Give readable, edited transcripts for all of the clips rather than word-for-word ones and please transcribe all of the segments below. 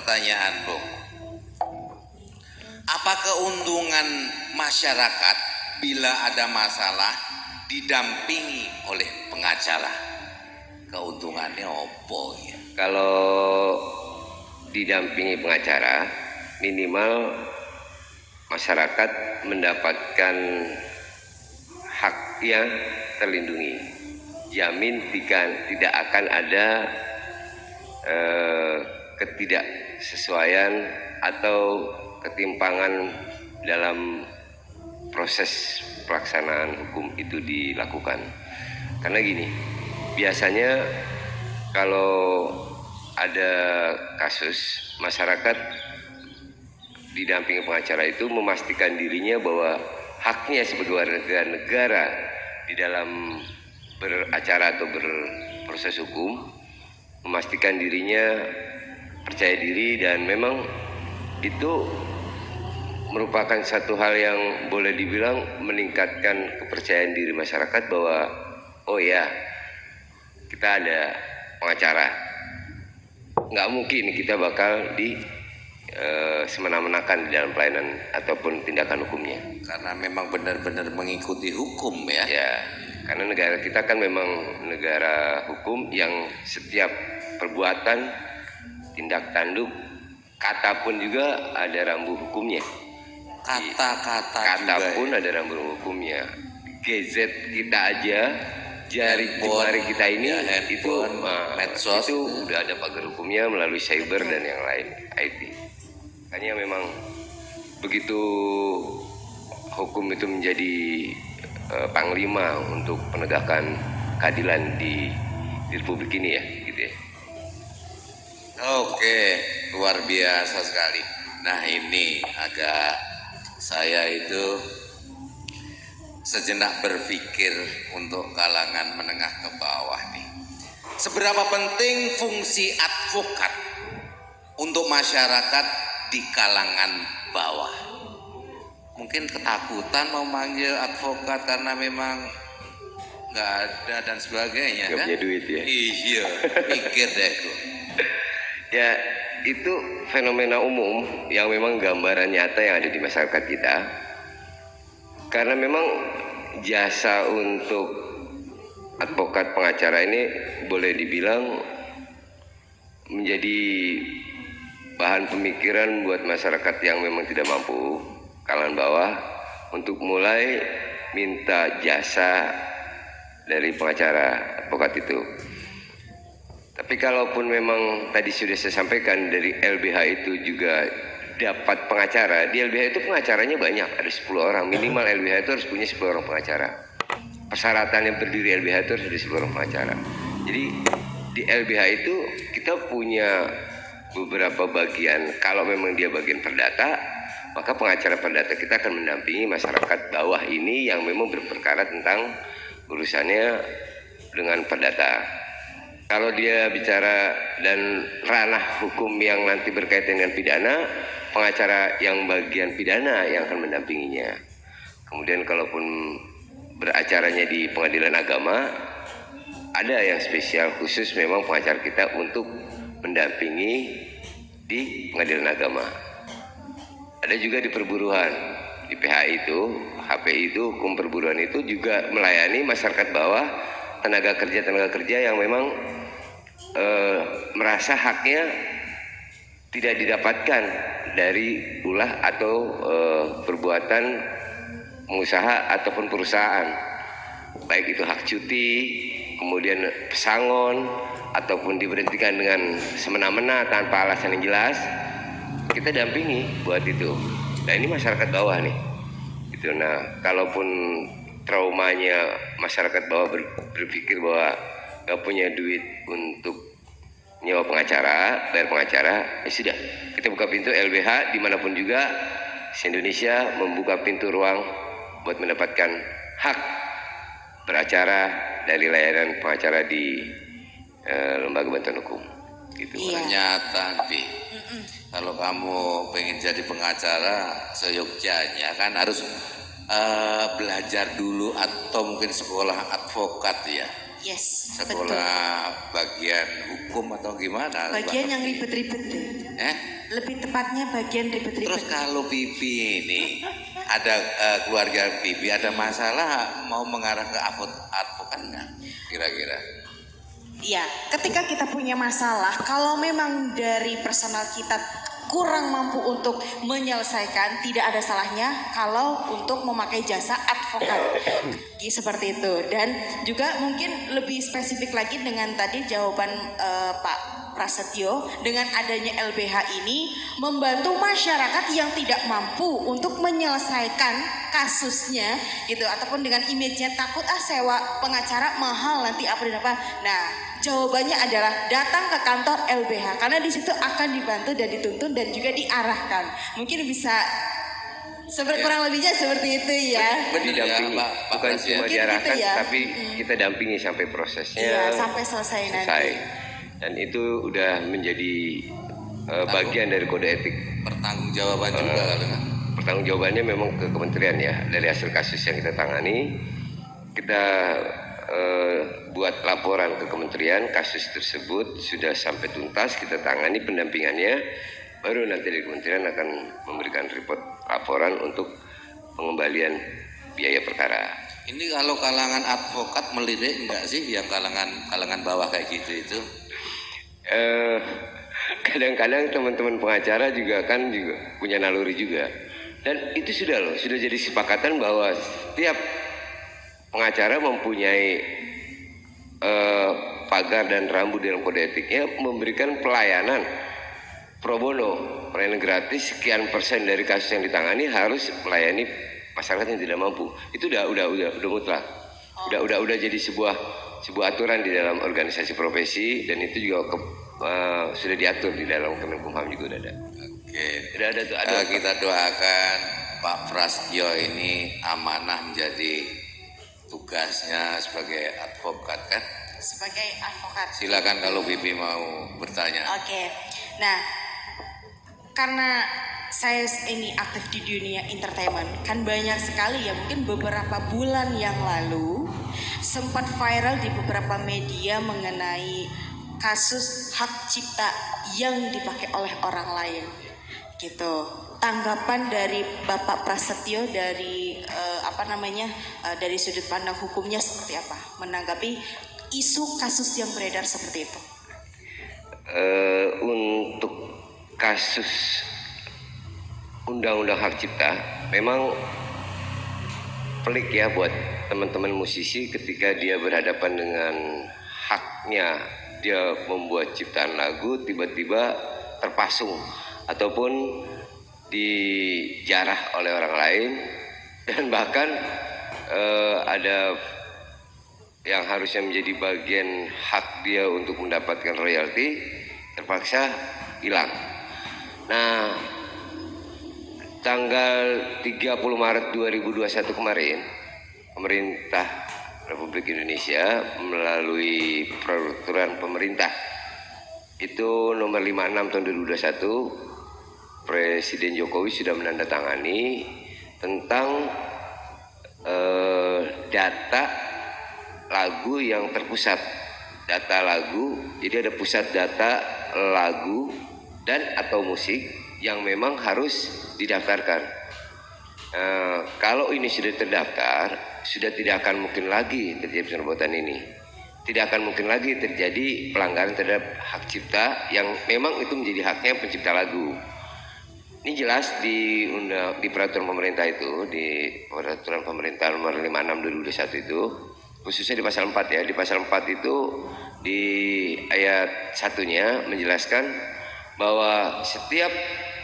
pertanyaan, Bung. Apa keuntungan masyarakat bila ada masalah didampingi oleh pengacara? Keuntungannya opo ya? Kalau didampingi pengacara, minimal masyarakat mendapatkan haknya terlindungi. Jamin tidak akan ada ketidaksesuaian atau ketimpangan dalam proses pelaksanaan hukum itu dilakukan. Karena gini, biasanya kalau ada kasus, masyarakat didampingi pengacara itu memastikan dirinya bahwa haknya sebagai warga negara di dalam beracara atau berproses hukum, memastikan dirinya percaya diri, dan memang itu merupakan satu hal yang boleh dibilang meningkatkan kepercayaan diri masyarakat bahwa oh ya, kita ada pengacara, nggak mungkin kita bakal semena-menakan di dalam pelayanan ataupun tindakan hukumnya. Karena memang benar-benar mengikuti hukum ya. Ya, karena negara kita kan memang negara hukum yang setiap perbuatan, tindak tanduk, kata pun juga ada rambu hukumnya. Kata pun ya. ada rambu hukumnya. Gadget kita aja, jari kita ini ya, itu medsos itu udah ada pagar hukumnya melalui cyber dan yang lain, IT. Makanya memang begitu hukum itu menjadi panglima untuk penegakan keadilan di Republik ini ya, gitu ya. Oke, luar biasa sekali. Nah, ini agak saya itu sejenak berpikir untuk kalangan menengah ke bawah nih. Seberapa penting fungsi advokat untuk masyarakat di kalangan bawah? Mungkin ketakutan mau manggil advokat karena memang nggak ada dan sebagainya. Nggak punya duit ya. Iya, pikir deh tuh. Ya, itu fenomena umum yang memang gambaran nyata yang ada di masyarakat kita. Karena memang jasa untuk advokat pengacara ini boleh dibilang menjadi bahan pemikiran buat masyarakat yang memang tidak mampu, kalangan bawah, untuk mulai minta jasa dari pengacara advokat itu. Tapi kalaupun memang tadi sudah saya sampaikan dari LBH itu juga dapat pengacara, di LBH itu pengacaranya banyak, ada 10 orang, minimal LBH itu harus punya 10 orang pengacara. Persyaratan yang berdiri LBH itu harus ada 10 orang pengacara. Jadi di LBH itu kita punya beberapa bagian. Kalau memang dia bagian perdata, maka pengacara perdata kita akan mendampingi masyarakat bawah ini yang memang berperkara tentang urusannya dengan perdata. Kalau dia bicara dan ranah hukum yang nanti berkaitan dengan pidana, pengacara yang bagian pidana yang akan mendampinginya. Kemudian kalaupun beracaranya di pengadilan agama, ada yang spesial khusus memang pengacara kita untuk mendampingi di pengadilan agama. Ada juga di perburuan, di PHI itu, HPI itu, hukum perburuan itu juga melayani masyarakat bawah, tenaga kerja yang memang merasa haknya tidak didapatkan dari ulah atau perbuatan pengusaha ataupun perusahaan, baik itu hak cuti, kemudian pesangon, ataupun diberhentikan dengan semena-mena tanpa alasan yang jelas. Kita dampingi buat itu. Nah, ini masyarakat bawah nih gitu. Nah, kalaupun traumanya masyarakat bawah berpikir bahwa gak punya duit untuk nyewa pengacara, bayar pengacara, ya sudah, kita buka pintu LBH dimanapun juga se-Indonesia, membuka pintu ruang buat mendapatkan hak beracara dari layanan pengacara di lembaga bantuan hukum gitu. Iya. Ternyata nanti kalau kamu pengen jadi pengacara seyogyanya kan harus belajar dulu atau mungkin sekolah advokat ya. Yes, sekolah bagian hukum atau gimana? bagian yang ribet-ribet deh. Lebih tepatnya bagian ribet-ribet. Terus kalau Bibi ini ada keluarga Bibi ada masalah mau mengarah ke advokat nggak kira-kira? Ya, ketika kita punya masalah, kalau memang dari personal kita kurang mampu untuk menyelesaikan, tidak ada salahnya kalau untuk memakai jasa advokat. Seperti itu. Dan juga mungkin lebih spesifik lagi dengan tadi jawaban Pak Prasetyo, dengan adanya LBH ini membantu masyarakat yang tidak mampu untuk menyelesaikan kasusnya gitu, ataupun dengan image-nya takut sewa pengacara mahal nanti apa dan apa. Nah, jawabannya adalah datang ke kantor LBH karena di situ akan dibantu dan dituntun dan juga diarahkan. Mungkin bisa kurang lebihnya seperti itu ya. Didampingi, Pak bukan Pras ya. cuma diarahkan, gitu ya. tapi kita dampingi sampai prosesnya Iya, sampai selesai nanti. Dan itu udah menjadi bagian dari kode etik. Pertanggungjawaban juga kali kan? Pertanggungjawabannya memang ke kementerian ya. Dari hasil kasus yang kita tangani, kita buat laporan ke kementerian, kasus tersebut sudah sampai tuntas, kita tangani pendampingannya, baru nanti dari kementerian akan memberikan laporan untuk pengembalian biaya perkara. Ini kalau kalangan advokat melirik enggak sih yang kalangan bawah kayak gitu itu? Kadang-kadang teman-teman pengacara juga punya naluri juga, dan itu sudah jadi kesepakatan bahwa setiap pengacara mempunyai pagar dan rambu dalam kode etiknya memberikan pelayanan pro bono, pelayanan gratis, sekian persen dari kasus yang ditangani harus melayani masyarakat yang tidak mampu. Itu udah mutlak. Udah jadi sebuah aturan di dalam organisasi profesi, dan itu juga sudah diatur di dalam Kemenkumham juga udah ada. Oke. Ada. Kita doakan Pak Prasetyo ini amanah menjadi tugasnya sebagai advokat kan? Sebagai advokat. Silakan kalau Bibi mau bertanya. Oke. Nah, karena saya ini aktif di dunia entertainment, kan banyak sekali ya, mungkin beberapa bulan yang lalu sempat viral di beberapa media mengenai kasus hak cipta yang dipakai oleh orang lain gitu. Tanggapan dari Bapak Prasetyo dari dari sudut pandang hukumnya seperti apa menanggapi isu kasus yang beredar seperti itu? Untuk kasus undang-undang hak cipta memang pelik ya buat teman-teman musisi ketika dia berhadapan dengan haknya dia membuat ciptaan lagu tiba-tiba terpasung ataupun dijarah oleh orang lain, dan bahkan ada yang harusnya menjadi bagian hak dia untuk mendapatkan royalti terpaksa hilang. Nah, tanggal 30 Maret 2021 kemarin, pemerintah Republik Indonesia melalui peraturan pemerintah itu nomor 56 tahun 2021, Presiden Jokowi sudah menandatangani tentang data lagu yang terpusat. Data lagu, jadi ada pusat data lagu dan atau musik yang memang harus didaftarkan. Kalau ini sudah terdaftar, sudah tidak akan mungkin lagi terjadi penerbitan ini. Tidak akan mungkin lagi terjadi pelanggaran terhadap hak cipta yang memang itu menjadi haknya pencipta lagu. Ini jelas di peraturan pemerintah itu, di peraturan pemerintah nomor 56 2021 itu, khususnya di pasal 4 ya. Di pasal 4 itu di ayat 1-nya menjelaskan bahwa setiap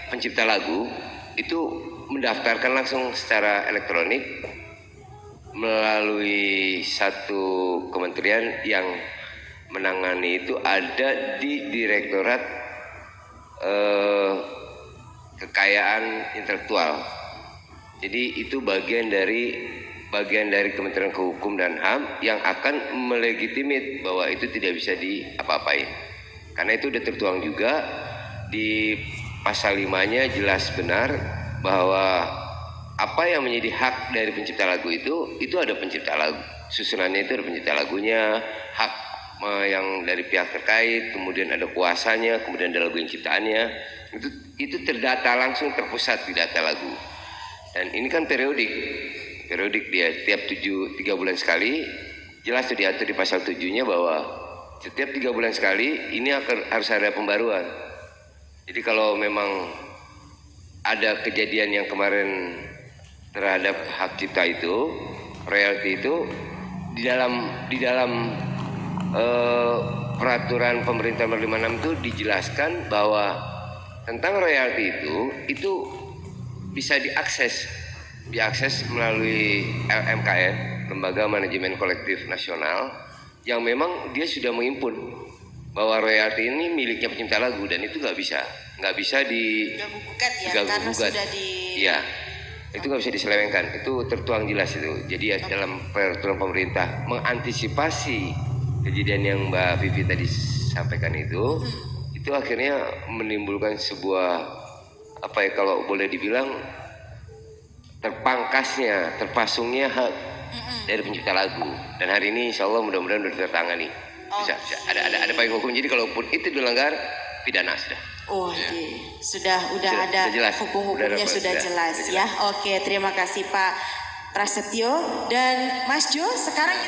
pencipta lagu itu mendaftarkan langsung secara elektronik melalui satu kementerian yang menangani itu ada di Direktorat Kekayaan Intelektual. Jadi itu bagian dari Kementerian Hukum dan HAM yang akan melegitimit bahwa itu tidak bisa diapa-apain. Karena itu sudah tertuang juga di pasal 5-nya jelas benar bahwa apa yang menjadi hak dari pencipta lagu itu ada pencipta lagu. susunannya itu ada pencipta lagunya, hak yang dari pihak terkait, kemudian ada kuasanya, kemudian ada lagu yang ciptaannya. Itu terdata langsung, terpusat di data lagu. Dan ini kan periodik dia tiap 3 bulan sekali, jelas sudah diatur di pasal 7-nya bahwa setiap 3 bulan sekali ini harus ada pembaruan. Jadi kalau memang ada kejadian yang kemarin terhadap hak cipta itu, royalti itu di dalam peraturan pemerintah nomor 56 itu dijelaskan bahwa tentang royalti itu bisa diakses melalui LMKN, Lembaga Manajemen Kolektif Nasional, yang memang dia sudah menghimpun bahwa royalti ini miliknya pencipta lagu, dan itu nggak bisa gugat ya, karena sudah Iya, itu nggak bisa diselewengkan, itu tertuang jelas itu. Jadi ya dalam peraturan pemerintah mengantisipasi kejadian yang Mbak Vivi tadi sampaikan itu akhirnya menimbulkan sebuah kalau boleh dibilang terpasungnya hak dari pencipta lagu. Dan hari ini insya Allah mudah-mudahan sudah tertangani. Bisa ada payung hukum. Jadi kalaupun itu dilanggar, pidana sudah. Sudah ada jelas. Hukum-hukumnya sudah jelas ya. Oke, terima kasih Pak Prasetyo dan Mas Jo. Sekarang